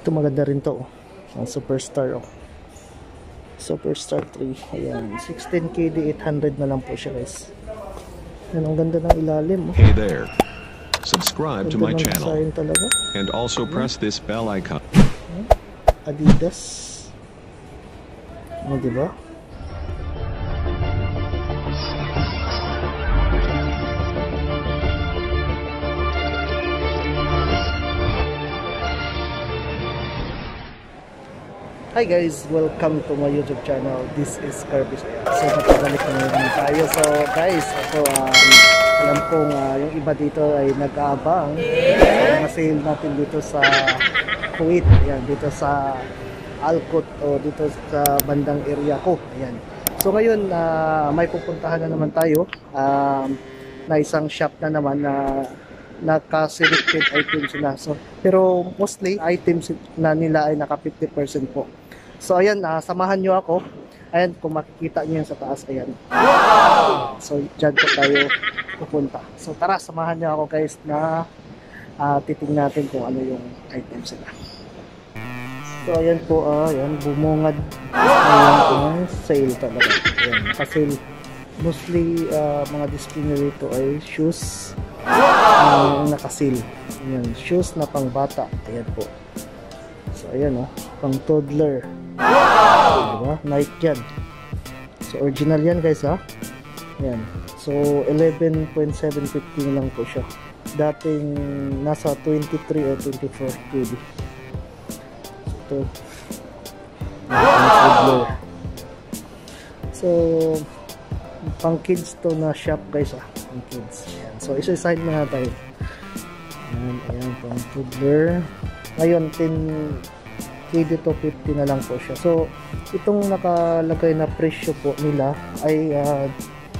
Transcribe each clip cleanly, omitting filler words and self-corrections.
Ito maganda rin to. Ang Superstar. Superstar 3. Ayan. 16KD 800 na lang po siya guys. Yan, ang ganda ng ilalim. Hey there. Subscribe to my channel. Talaga. And also press this bell icon. ADIDAS. O, diba? Hi guys, welcome to my YouTube channel. This is Kerv. So napabalik na naman tayo. So guys, alam kong yung iba dito ay nag-aabang mga sale natin dito sa Kuwait. Ayan, dito sa Alcott o dito sa bandang area ko. Ayan. So ngayon may pupuntahan na naman tayo na isang shop na naman na naka-selected items sila. So, pero mostly items na nila ay naka 50% po. So ayan, samahan nyo ako. Ayan, kung makikita nyo yan sa taas, ayan. So dyan po tayo pupunta. So tara, samahan nyo ako guys na titingnan natin kung ano yung items sila. So ayan po, ayan, bumungad. Ayan, sale talaga. Ayan, naka-sale. Mostly mga display nito ay shoes. Naka-sale. Ayan, shoes na pang bata. Ayan po. So ayan pang toddler. Diba? Nike yan. So original yan guys Ayan. So 11.750 na lang po siya. Dating nasa 23 o 24 KD. Ito. Toddler. So pang kids to na shop guys pang kids. Ayan. So isa-sign na tayo. Ayan, pang toddler. Ngayon 10KD to 50 na lang po siya. So itong nakalagay na presyo po nila ay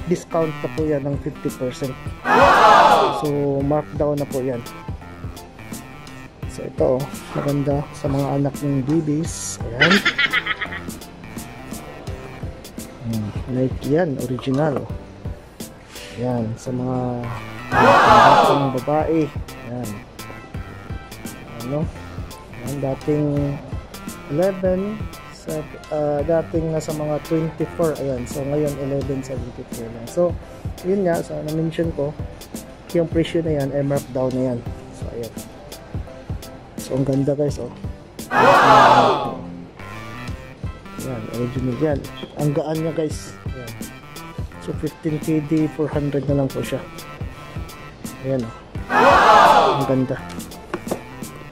discount na po yan ng 50%. So markdown na po yan. So ito maganda sa mga anak ng babies. Ayan. Like yan, original. Ayan, sa mga batang babae. Ayan. Ano? Ayan, dating 11 dating nasa mga 24. Ayan, so ngayon 11.74 lang. So yun nga, so na-mention ko yung presyo na yan ay markdown na yan. So ayan. So ang ganda guys ayan, original yan. Ang gaan niya guys. Ayan. So 15KD 400 na lang po siya. Ayan ang ganda.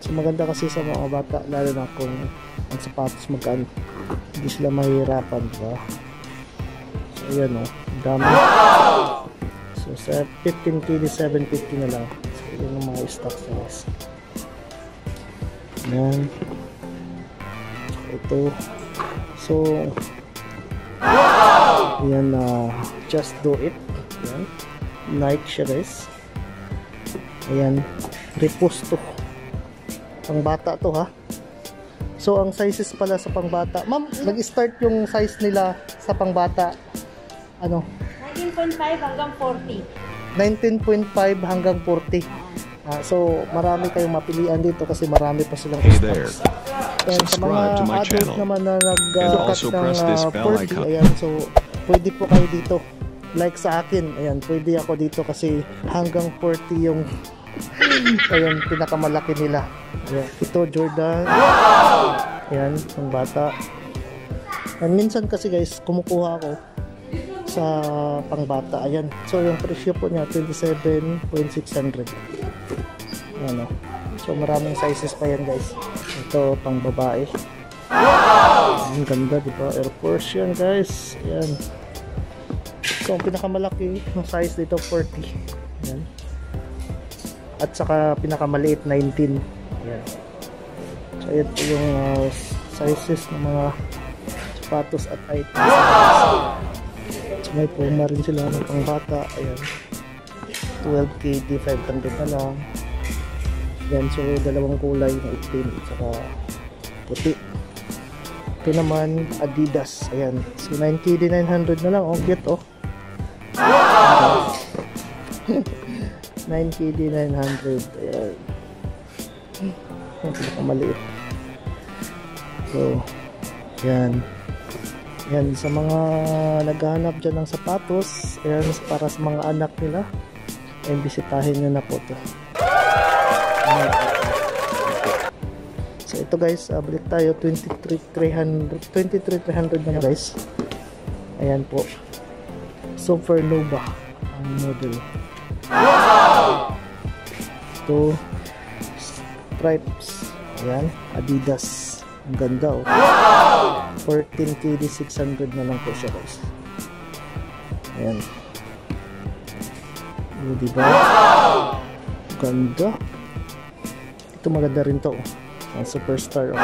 So maganda kasi sa mga bata, lalo na kung ang sapatos magkaan, hindi sila mahihirapan, diba? So ayan dami. So sa 15KD 750 na lang. So yun ang mga stocks na guys. Ayan. Ito. So ayan, just do it. Ayan. Nike siya guys. Ayan, reposto. Pang bata to So ang sizes pala sa pang bata. Ma'am, nag-start yung size nila sa pang bata. Ano? 19.5 hanggang 40. 19.5 hanggang 40. So marami kayong mapilian dito kasi marami pa silang stocks. And sa mga adult naman na nag-cut ng 40, ayan, so pwede po kayo dito. Like sa akin, ayan, pwede ako dito kasi hanggang 40 yung ayan, pinakamalaki nila. Ayan, ito Jordan. Ayan, pang bata. And minsan kasi guys, kumukuha ako sa pang bata. Ayan, so yung presyo po niya 27.600. Ayan So maraming sizes pa yan guys. Ito pang babae. Ang ganda, diba? Air Force yan guys. Ayan. So ang pinakamalaki ng size dito 40. Ayan. At saka pinakamaliit 19. Ayan. So ayan po yung sizes ng mga sapatos at items. So may PUMA rin sila ng pang bata. Ayan. 12KD 500 na lang. Yan, so dalawang kulay na itim at saka puti. Ito naman ADIDAS. Ayan, so 9KD 900 na lang. Oh, cute oh. 9KD 900. Ayan. Ang pinakamaliit. So, yan. Yan, sa mga naghahanap dyan ng sapatos, ayan, para sa mga anak nila, ay bisitahin nyo na po to. So, ito guys, balik tayo, 23,300 na guys. Ayan po. Supernova ang model. Ito, stripes. Ayan, ADIDAS. Ang ganda oh. 14KD 600 na lang po siya guys. Ayan. O, diba? Ganda. Ito maganda rin to. Ang Superstar. Oh.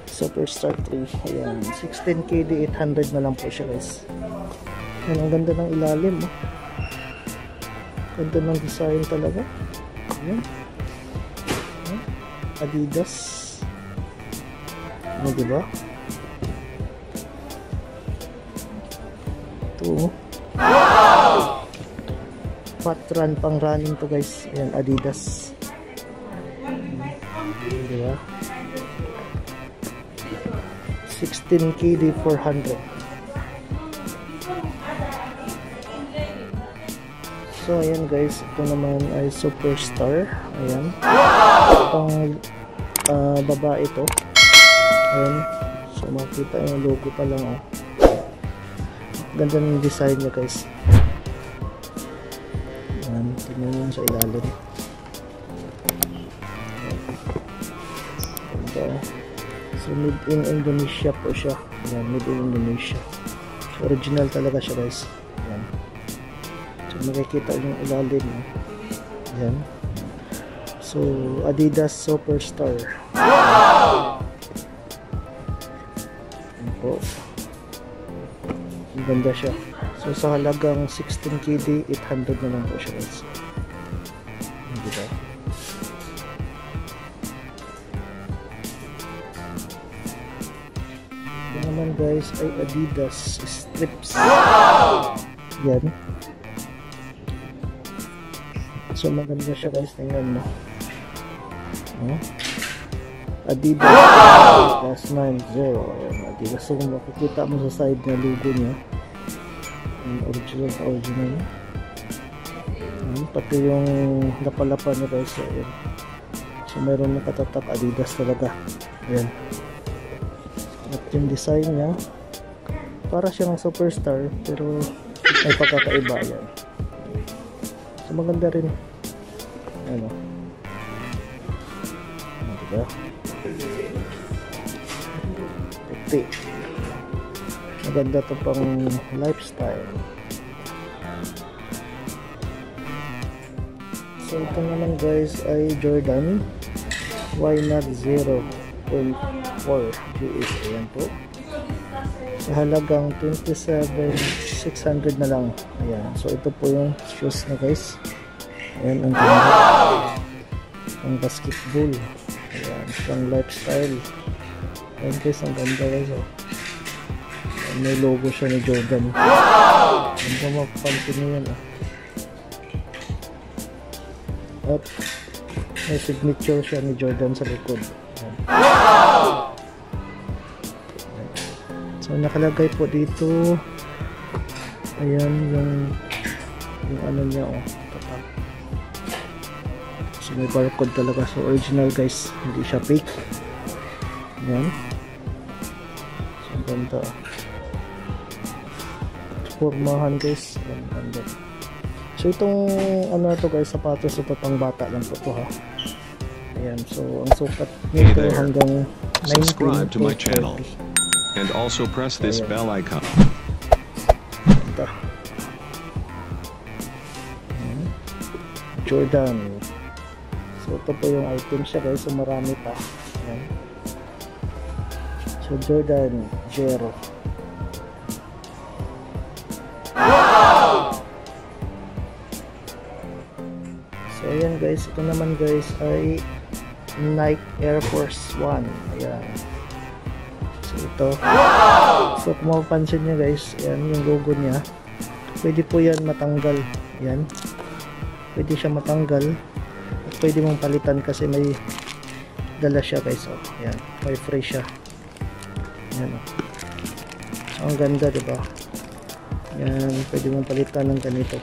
Superstar 3. Ayan. 16KD 800 na lang po siya guys. Ayan, ang ganda ng ilalim. Oh. Ganda ng design talaga. Ayan. Ayan. ADIDAS. Ano diba? Ito. Patran pang running to guys. Ayan, ADIDAS. Diba? 16KD 400. So ayan guys, ito naman ay Superstar. Ayan. Pang babae ito. Ayan. So makita yung logo pa lang oh. Ganda ng design niya guys. Ayan, tingnan mo sa ilalim. Ganda. So made in Indonesia po siya. Ayan, made in Indonesia. So, original talaga siya guys. Ayan. So makikita yung ilalim oh. Ayan. So ADIDAS Superstar. Ayan po. Ang ganda siya. So sa halagang 16KD 800 na lang po siya guys. Diba? Ito naman guys ay ADIDAS strips. Yan. So maganda siya guys. Tingnan mo. ADIDAS plus 90. Ayan, ADIDAS. So kung makikita mo sa side na logo niya, original sa original. Ayan, pati yung lapalapa niya guys. Ayan. So meron nakatatak ADIDAS talaga. Ayan. At yung design niya, para siyang Superstar pero may pagkakaiba. Ayan. So maganda rin. Ano? Diba? Puti. Maganda to pang lifestyle. So ito naman guys ay Jordan Why Not 0.4 GS. Ayan po. Sa halagang 27,600 na lang. Ayan. So ito po yung shoes na guys. Ayan ang ganda. Ang basketball. Ayan. Siyang lifestyle. Ayan guys. Ang ganda guys. Oh. Ayan, may logo siya ni Jordan. Ang ganda mapansin nyo yan. At may signature siya ni Jordan sa likod. Ayan. So nakalagay po dito. Ayan yung ano niya oh. So may barcode talaga. So original guys. Hindi siya fake. Ayan. So ang ganda. Formahan guys. Ayan, ganda. So itong ano to guys, sapatos ito pang bata lang po to ha. Ayan. So ang sukat nito hanggang 19. Subscribe to my channel. And also press this bell icon. Ito. Jordan. So ito po yung item siya guys. So marami pa. Ayan. So Jordan Zero. So ayan guys. Ito naman guys ay Nike Air Force 1. Ayan. So ito. So kung mapapansin nyo guys, ayan yung logo niya. Pwede po yan matanggal. Ayan. Pwede siya matanggal. At pwede mong palitan kasi may dala siya guys. Oh, ayan, may free siya. Ayan, oh. So, ang ganda, diba? Ayan, pwede mong palitan ng ganito.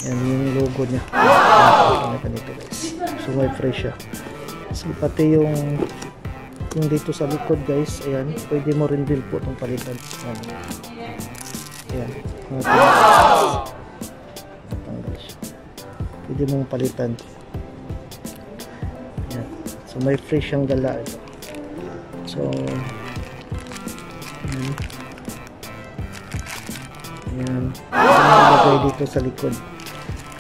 Ayan, yung logo niya. Ayan, ganito guys. So, may free siya. So, pati yung dito sa likod guys, ayan, pwede mo rin din po itong palitan. Ayan. Ayan. Pwede mong palitan. Ayan. So, may free siyang gala ito. So, ayan. Ayan. Ilagay dito sa likod.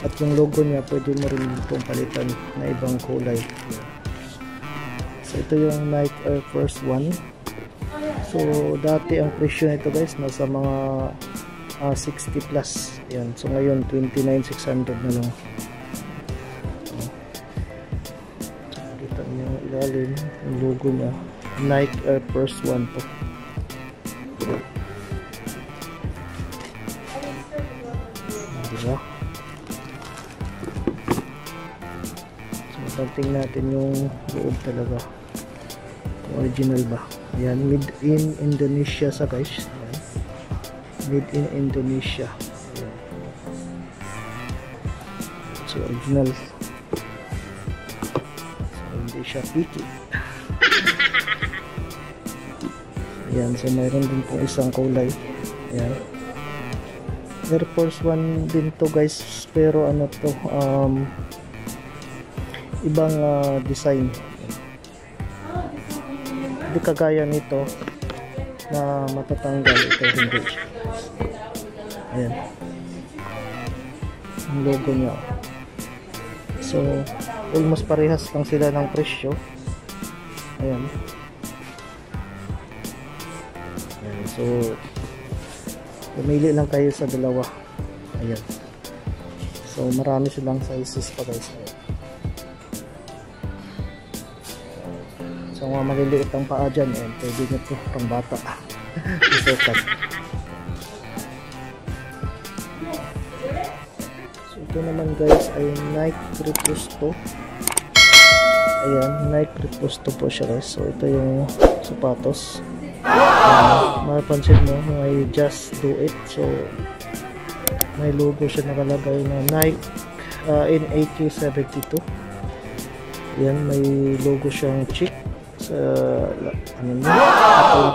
At yung logo niya, pwede mo rin itong palitan na ibang kulay. Ayan. So, ito yung Nike Air Force 1. So, dati ang presyo nito guys, nasa mga 60 plus. Ayan. So, ngayon, 29,600 na lang. Kita niyo yung ilalim, yung logo niya. Nike Air Force 1 po. Diba? So, tingnan natin yung loob talaga. Original ba? Ayan, made in Indonesia sa guys. Ayan. Made in Indonesia. Ayan. So, original. So, hindi siya picky. Ayan, so mayroon din pong isang kulay. Ayan. Air Force 1 din to guys, pero ano to, ibang design. Hindi kagaya nito na matatanggal, ito hindi. Ayan, ang logo niya. So almost parehas lang sila ng presyo. Ayan. Ayan, so pumili lang kayo sa dalawa. Ayan, so marami silang sizes pa guys. Ayan. So, mga maliliit ang paa dyan, pwede nyo ito pang bata. Isukat. So, ito naman guys ay Nike Reposto. Ayan, Nike Reposto po siya guys. So, ito yung sapatos. Mapapansin mo, may Just Do It. So, may logo siya nakalagay na Nike NAQ72. Ayan, may logo siyang chick. Sa ano na,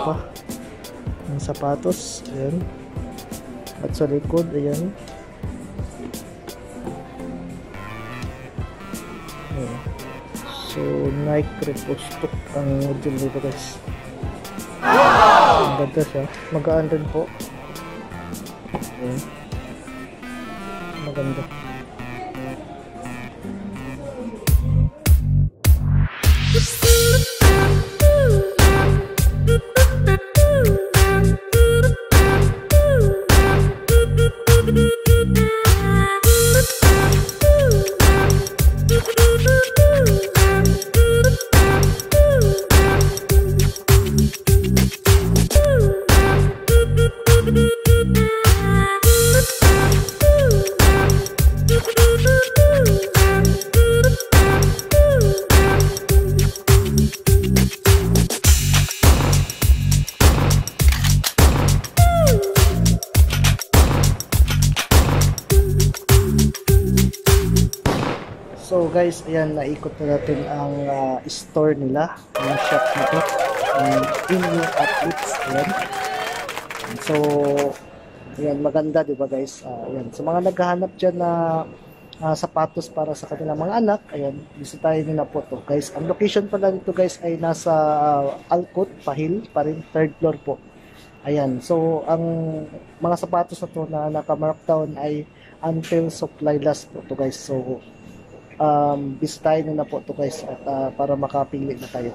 pa ng sapatos. Ayan, at sa likod, ayan. Ayan. So, Nike Reposto ang model nito guys. Ang ganda siya, magaan rin po. Ayan, maganda. So guys, ayan, naikot na natin ang store nila, yung shop nito, in yung athletes. Ayan. So, ayan, maganda, diba guys? Ayan. So, mga naghahanap dyan na sapatos para sa kanilang mga anak, ayan, bisitahin nyo na po to guys. Ang location pala nito guys ay nasa Alcott, Pahil pa rin, 3rd floor po. Ayan, so ang mga sapatos na to na naka-markdown ay until supply last po to guys. So, bisitahin nyo na po to guys at para makapili na kayo.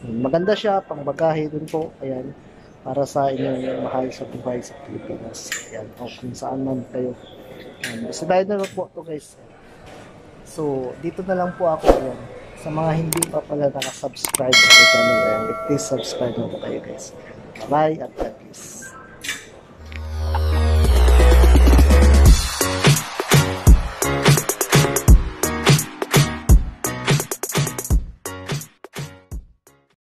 Maganda siya, pang bagahe din po. Ayan, para sa inyong mahal sa buhay sa Pilipinas. Ayan, o kung saan man kayo. Bisitahin na po to guys. So, dito na lang po ako. Ayan, sa mga hindi pa pala nakasubscribe sa channel, ayan, please subscribe na po kayo guys. Bye at